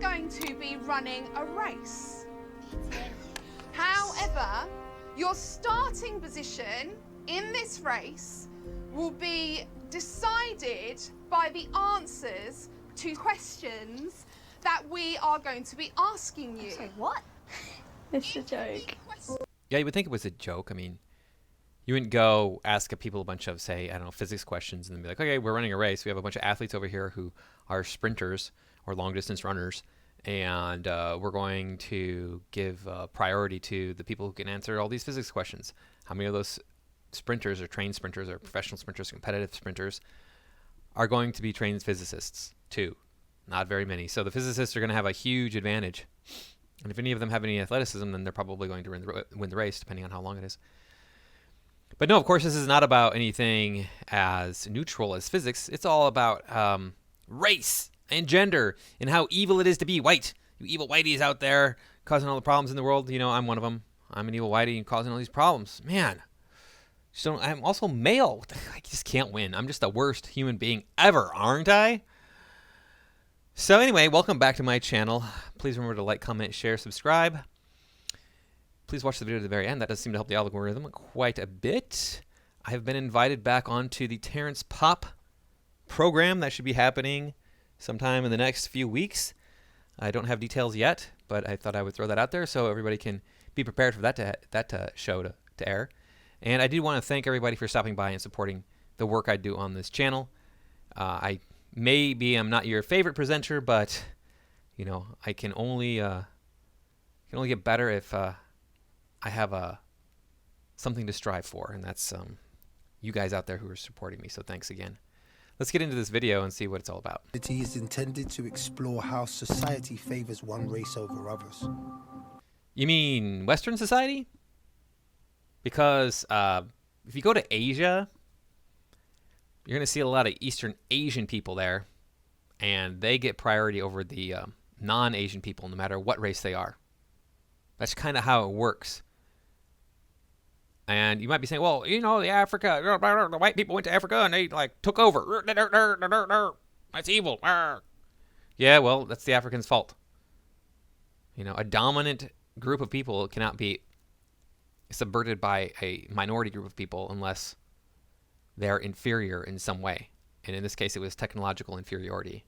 going to be running a race. However, your starting position in this race will be decided by the answers to questions that we are going to be asking you. Sorry, what? It's a joke. Yeah, you would think it was a joke. I mean, you wouldn't go ask people a bunch of, say, I don't know, physics questions and then be like, okay, we're running a race. We have a bunch of athletes over here who are sprinters or long-distance runners, and we're going to give priority to the people who can answer all these physics questions. How many of those sprinters or trained sprinters or professional sprinters, competitive sprinters, are going to be trained physicists too? Not very many. So the physicists are going to have a huge advantage. And if any of them have any athleticism, then they're probably going to win the race, depending on how long it is. But no, of course, this is not about anything as neutral as physics. It's all about race and gender and how evil it is to be white. You evil whiteys out there causing all the problems in the world. You know, I'm one of them. I'm an evil whitey and causing all these problems. Man, I'm also male. I just can't win. I'm just the worst human being ever, aren't I? So anyway, welcome back to my channel. Please remember to like, comment, share, subscribe. Please watch the video to the very end. That does seem to help the algorithm quite a bit. I have been invited back onto the Terrence Pop program. That should be happening sometime in the next few weeks. I don't have details yet, but I thought I would throw that out there so everybody can be prepared for that show to air. And I do want to thank everybody for stopping by and supporting the work I do on this channel. Maybe I'm not your favorite presenter, but you know, I can only get better if I have something to strive for, and that's you guys out there who are supporting me. So thanks again. Let's get into this video and see what it's all about. It is intended to explore how society favors one race over others. You mean Western society? Because if you go to Asia, you're going to see a lot of Eastern Asian people there, and they get priority over the non-Asian people, no matter what race they are. That's kind of how it works. And you might be saying, well, you know, the white people went to Africa and they like took over. That's evil. Yeah, well, that's the Africans' fault. You know, a dominant group of people cannot be subverted by a minority group of people unless they're inferior in some way. And in this case, it was technological inferiority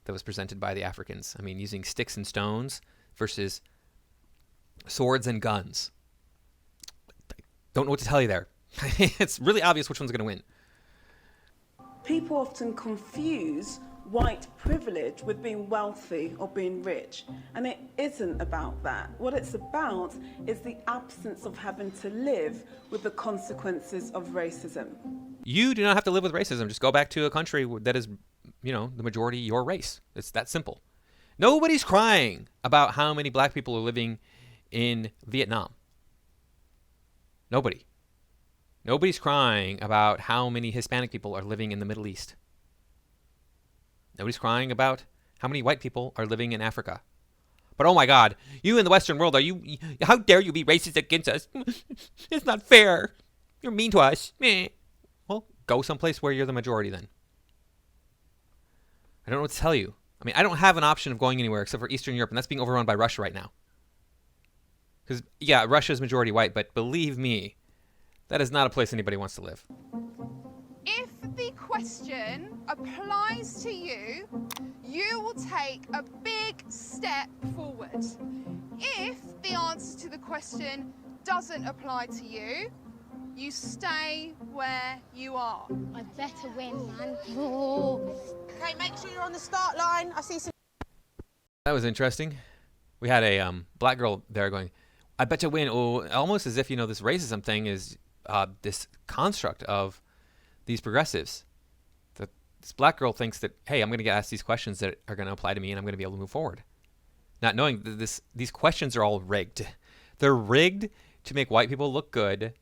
that was presented by the Africans. I mean, using sticks and stones versus swords and guns. Don't know what to tell you there. It's really obvious which one's going to win. People often confuse white privilege with being wealthy or being rich, and it isn't about that. What it's about is the absence of having to live with the consequences of racism. You do not have to live with racism. Just go back to a country that is, you know, the majority your race. It's that simple. Nobody's crying about how many black people are living in Vietnam. Nobody. Nobody's crying about how many Hispanic people are living in the Middle East. Nobody's crying about how many white people are living in Africa. But oh my God, you in the Western world, how dare you be racist against us? It's not fair. You're mean to us. Well, go someplace where you're the majority then. I don't know what to tell you. I mean, I don't have an option of going anywhere except for Eastern Europe, and that's being overrun by Russia right now. Because, yeah, Russia is majority white, but believe me, that is not a place anybody wants to live. If the question applies to you, you will take a big step forward. If the answer to the question doesn't apply to you, you stay where you are. I better win, man. Oh. Okay, make sure you're on the start line. I see some. That was interesting. We had a black girl there going, I bet you win. Oh, almost as if, you know, this racism thing is this construct of these progressives. This black girl thinks that, hey, I'm going to get asked these questions that are going to apply to me and I'm going to be able to move forward. Not knowing that these questions are all rigged. They're rigged to make white people look good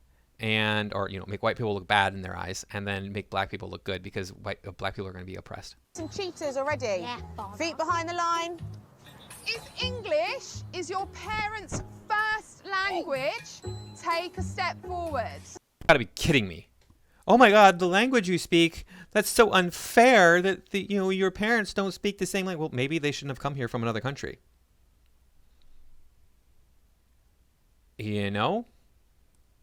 or, you know, make white people look bad in their eyes and then make black people look good because black people are going to be oppressed. Some cheaters already. Yeah, feet behind the line. If English is your parents' first language, take a step forward. You gotta be kidding me. Oh my God, the language you speak that's so unfair that your parents don't speak the same language. Well, maybe they shouldn't have come here from another country. You know?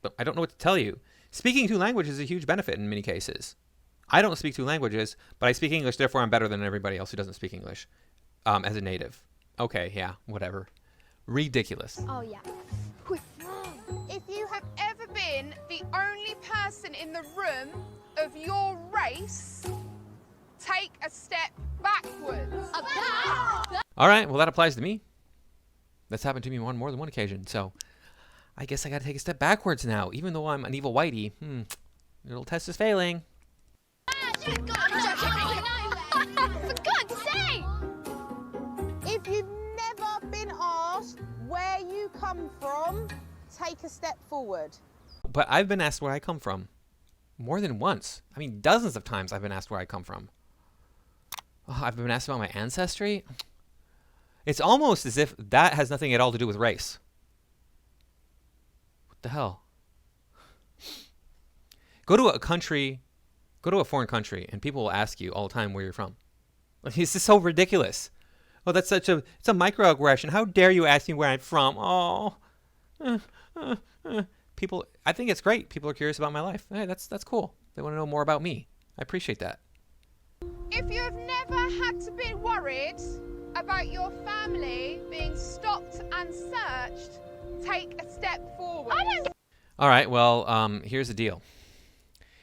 But I don't know what to tell you. Speaking two languages is a huge benefit in many cases. I don't speak two languages, but I speak English, therefore I'm better than everybody else who doesn't speak English as a native. Okay, yeah, whatever. Ridiculous. Oh, yeah. If you have ever been the only person in the room of your race, take a step backwards. All right, well, that applies to me. That's happened to me on more than one occasion, so I guess I got to take a step backwards now, even though I'm an evil whitey. Little test is failing. For God's sake! If you've never been asked where you come from, take a step forward. But I've been asked where I come from more than once. I mean, dozens of times I've been asked where I come from. Oh, I've been asked about my ancestry. It's almost as if that has nothing at all to do with race. What the hell? Go to a foreign country, and people will ask you all the time where you're from. Like, this is so ridiculous. Oh, it's a microaggression. How dare you ask me where I'm from? Oh. People, I think it's great. People are curious about my life. Hey, that's cool. They want to know more about me. I appreciate that. If you've never had to be worried about your family being stopped and searched, take a step forward. All right, well, here's the deal.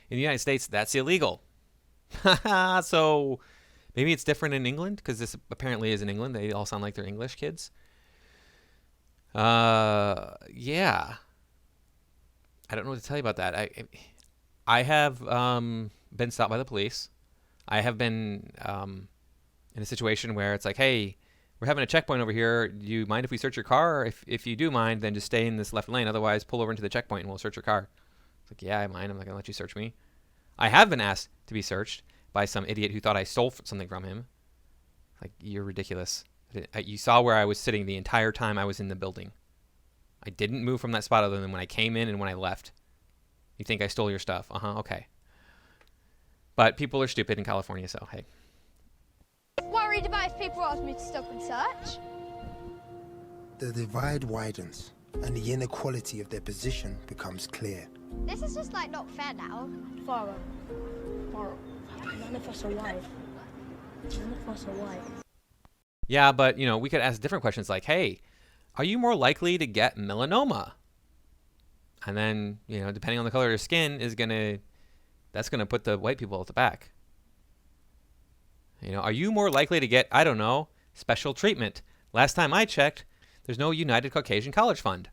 In the United States, that's illegal. So maybe it's different in England, because this apparently is in England. They all sound like they're English kids. Yeah. I don't know what to tell you about that. I have been stopped by the police. I have been in a situation where it's like, hey, we're having a checkpoint over here. Do you mind if we search your car? If you do mind, then just stay in this left lane. Otherwise, pull over into the checkpoint and we'll search your car. It's like, yeah, I mind. I'm not going to let you search me. I have been asked to be searched by some idiot who thought I stole something from him. Like, you're ridiculous. You saw where I was sitting the entire time I was in the building. I didn't move from that spot other than when I came in and when I left. You think I stole your stuff? Okay. But people are stupid in California, so hey. Worried about if people ask me to stop and search? The divide widens, and the inequality of their position becomes clear. This is just like not fair now. Farah, none of us are white. None of us are white. Yeah, but we could ask different questions like, hey, are you more likely to get melanoma? And then, depending on the color of your skin that's gonna put the white people at the back. Are you more likely to get, I don't know, special treatment? Last time I checked, there's no United Caucasian College Fund.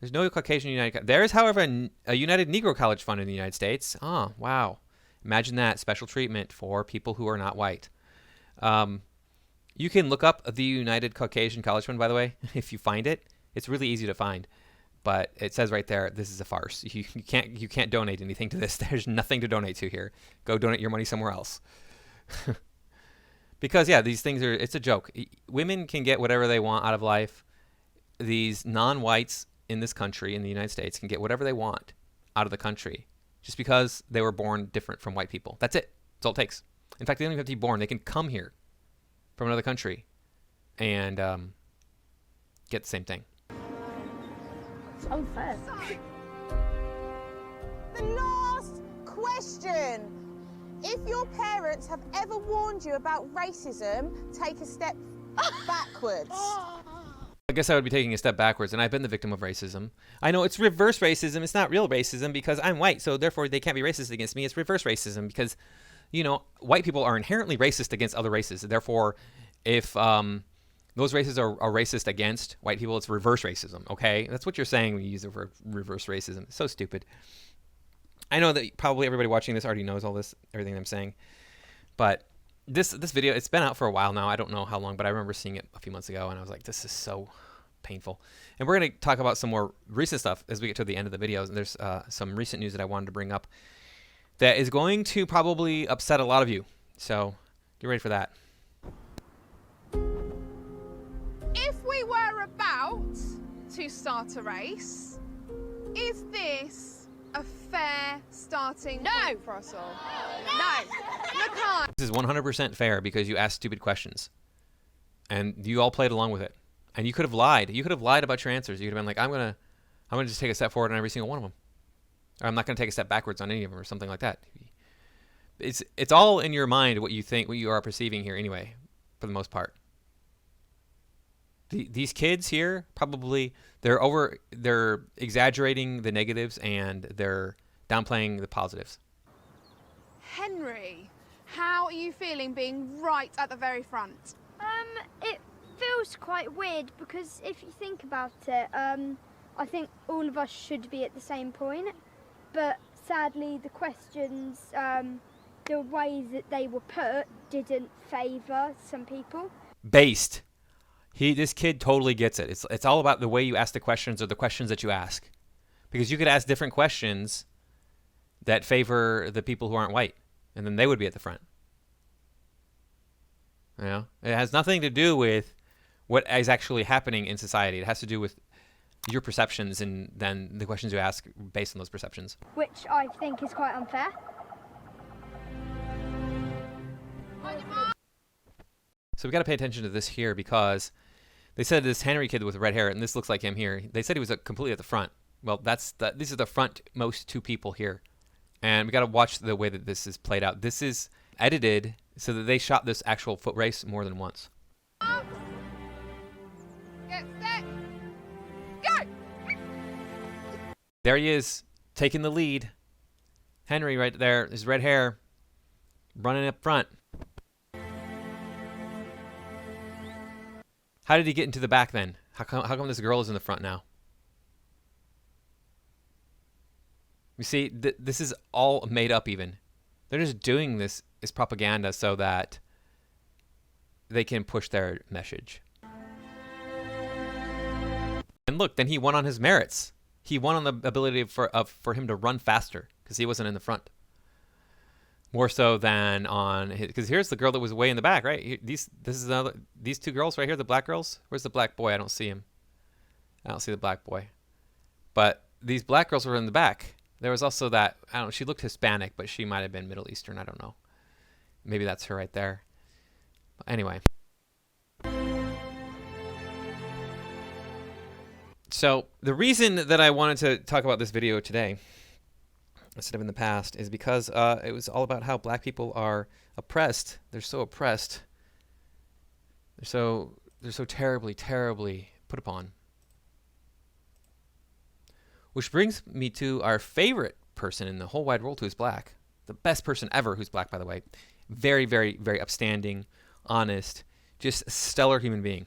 There's no Caucasian United. There is, however, a United Negro College Fund in the United States. Oh, wow. Imagine that, special treatment for people who are not white. You can look up the United Caucasian College Fund, by the way, if you find it. It's really easy to find. But it says right there, this is a farce. You can't donate anything to this. There's nothing to donate to here. Go donate your money somewhere else. Because, yeah, these things it's a joke. Women can get whatever they want out of life. These non-whites in this country, in the United States, can get whatever they want out of the country just because they were born different from white people. That's it. That's all it takes. In fact, they don't even have to be born. They can come here from another country and get the same thing. It's unfair. The last question. If your parents have ever warned you about racism, take a step backwards. I guess I would be taking a step backwards, and I've been the victim of racism. I know it's reverse racism. It's not real racism because I'm white, so therefore they can't be racist against me. It's reverse racism because, white people are inherently racist against other races. Therefore, if those races are racist against white people, it's reverse racism, okay? That's what you're saying when you use the word reverse racism. It's so stupid. I know that probably everybody watching this already knows all this, everything I'm saying. But this video, it's been out for a while now. I don't know how long, but I remember seeing it a few months ago, and I was like, this is so painful. And we're going to talk about some more recent stuff as we get to the end of the videos. And there's some recent news that I wanted to bring up that is going to probably upset a lot of you. So get ready for that. If we were about to start a race, is this a fair starting No. point for us all? No. Makai. This is 100% fair because you asked stupid questions. And you all played along with it. And you could have lied. You could have lied about your answers. You could have been like, I'm gonna just take a step forward on every single one of them. Or I'm not gonna take a step backwards on any of them or something like that. It's all in your mind what you think, what you are perceiving here anyway, for the most part. These kids here, probably, they're exaggerating the negatives and they're downplaying the positives. Henry, how are you feeling being right at the very front? It feels quite weird because if you think about it, I think all of us should be at the same point, but sadly the questions, the ways that they were put didn't favour some people. Based. This kid totally gets it. It's all about the way you ask the questions or the questions that you ask. Because you could ask different questions that favor the people who aren't white, and then they would be at the front. You know? It has nothing to do with what is actually happening in society. It has to do with your perceptions and then the questions you ask based on those perceptions. Which I think is quite unfair. So we got to pay attention to this here because they said this Henry kid with red hair, and this looks like him here. They said he was completely at the front. Well, these are the frontmost two people here. And we got to watch the way that this is played out. This is edited so that they shot this actual foot race more than once. Get set. Go! There he is, taking the lead. Henry right there, his red hair, running up front. How did he get into the back then? How come this girl is in the front now? You see, this is all made up even. They're just doing this as propaganda so that they can push their message. And look, then he won on his merits. He won on the ability for him to run faster because he wasn't in the front. More so than on his, because here's the girl that was way in the back, right? These two girls right here, the black girls. Where's the black boy? I don't see him. I don't see the black boy. But these black girls were in the back. There was also that, I don't know, she looked Hispanic, but she might have been Middle Eastern. I don't know. Maybe that's her right there. But anyway. So the reason that I wanted to talk about this video today instead of in the past is because it was all about how black people are oppressed. They're so oppressed. They're so terribly, terribly put upon. Which brings me to our favorite person in the whole wide world who's black. The best person ever who's black, by the way. Very, very, very upstanding, honest, just stellar human being.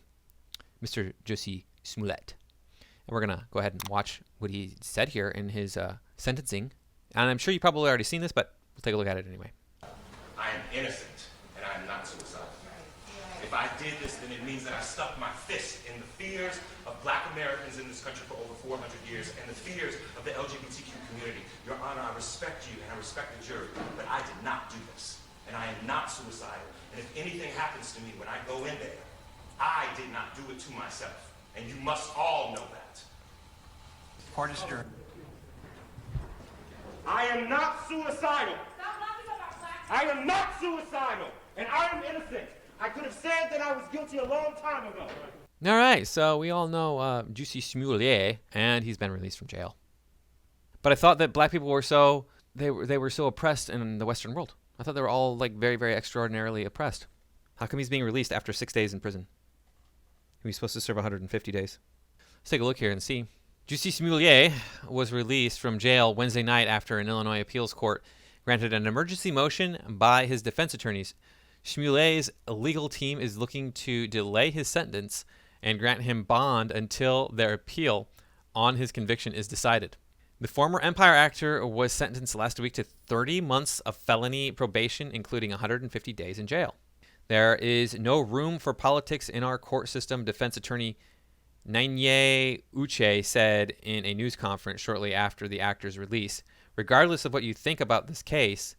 Mr. Jussie Smollett. And we're going to go ahead and watch what he said here in his sentencing. And I'm sure you've probably already seen this, but we'll take a look at it anyway. I am innocent, and I am not suicidal. If I did this, then it means that I stuck my fist in the fears of black Americans in this country for over 400 years and the fears of the LGBTQ community. Your Honor, I respect you and I respect the jury, but I did not do this. And I am not suicidal. And if anything happens to me when I go in there, I did not do it to myself. And you must all know that. Court is adjourned. I am not suicidal. I am not suicidal. And I am innocent. I could have said that I was guilty a long time ago. All right, so we all know Jussie Smollett, and he's been released from jail. But I thought that black people were they were so oppressed in the Western world. I thought they were all like very, very extraordinarily oppressed. How come he's being released after 6 days in prison? He was supposed to serve 150 days. Let's take a look here and see. Jussie Smollett was released from jail Wednesday night after an Illinois appeals court granted an emergency motion by his defense attorneys. Smollett's legal team is looking to delay his sentence and grant him bond until their appeal on his conviction is decided. The former Empire actor was sentenced last week to 30 months of felony probation, including 150 days in jail. There is no room for politics in our court system, defense attorney Nanye Uche said in a news conference shortly after the actor's release. Regardless of what you think about this case,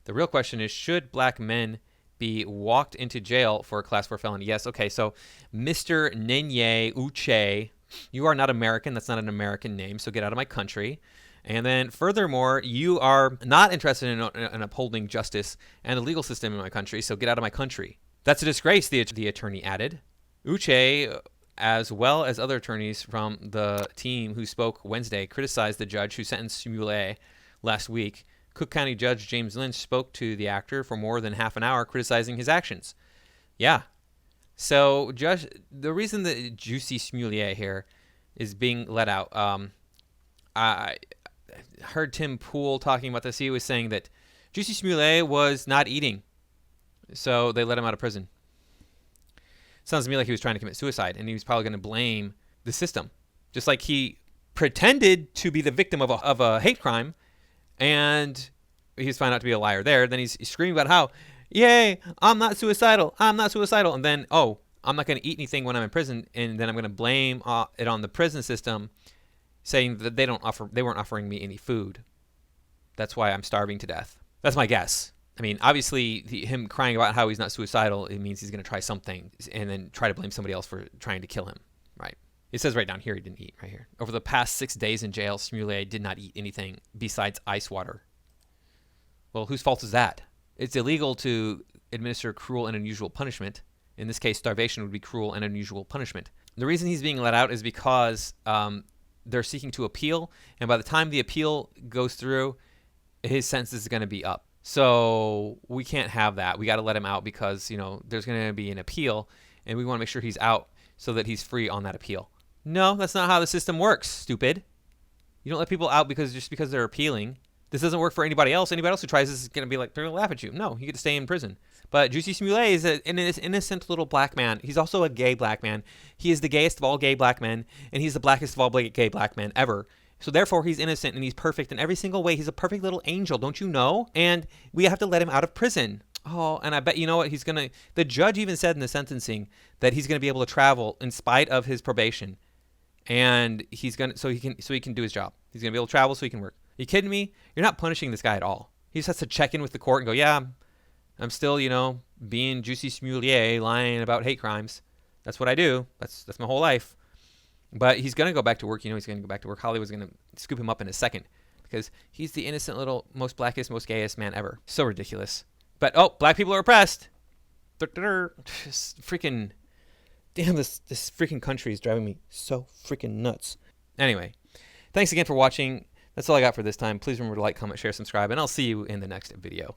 the real question is, should black men be walked into jail for a class 4 felony? Yes, okay, so Mr. Nanye Uche, you are not American. That's not an American name, so get out of my country. And then furthermore, you are not interested in upholding justice and the legal system in my country, so get out of my country. That's a disgrace, the attorney added. Uche, as well as other attorneys from the team who spoke Wednesday, criticized the judge who sentenced Smollett last week. Cook County Judge James Lynch spoke to the actor for more than half an hour criticizing his actions. Yeah. So the reason that Jussie Smollett here is being let out, I heard Tim Pool talking about this. He was saying that Jussie Smollett was not eating, so they let him out of prison. Sounds to me like he was trying to commit suicide, and he was probably going to blame the system. Just like he pretended to be the victim of a hate crime, and he was found out to be a liar there. Then he's screaming about how, yay, I'm not suicidal. I'm not suicidal. And then, oh, I'm not going to eat anything when I'm in prison, and then I'm going to blame it on the prison system, saying that they weren't offering me any food. That's why I'm starving to death. That's my guess. I mean, obviously, him crying about how he's not suicidal, it means he's going to try something and then try to blame somebody else for trying to kill him, right? It says right down here he didn't eat, right here. Over the past 6 days in jail, Smollett did not eat anything besides ice water. Well, whose fault is that? It's illegal to administer cruel and unusual punishment. In this case, starvation would be cruel and unusual punishment. The reason he's being let out is because they're seeking to appeal, and by the time the appeal goes through, his sentence is going to be up. So we can't have that. We got to let him out because, there's going to be an appeal, and we want to make sure he's out so that he's free on that appeal. No, that's not how the system works, stupid. You don't let people out just because they're appealing. This doesn't work for anybody else. Anybody else who tries this is going to be like, they're going to laugh at you. No, you get to stay in prison. But Jussie Smollett is an innocent little black man. He's also a gay black man. He is the gayest of all gay black men, and he's the blackest of all gay black men ever. So therefore, he's innocent, and he's perfect in every single way. He's a perfect little angel, don't you know? And we have to let him out of prison. Oh, and I bet you know what the judge even said in the sentencing that he's going to be able to travel in spite of his probation. And so he can do his job. He's going to be able to travel so he can work. Are you kidding me? You're not punishing this guy at all. He just has to check in with the court and go, yeah, I'm still, being Jussie Smollett, lying about hate crimes. That's what I do. That's my whole life. But he's going to go back to work. He's going to go back to work. Hollywood's going to scoop him up in a second because he's the innocent little, most blackest, most gayest man ever. So ridiculous. But, black people are oppressed. Just freaking, damn, this freaking country is driving me so freaking nuts. Anyway, thanks again for watching. That's all I got for this time. Please remember to like, comment, share, subscribe, and I'll see you in the next video.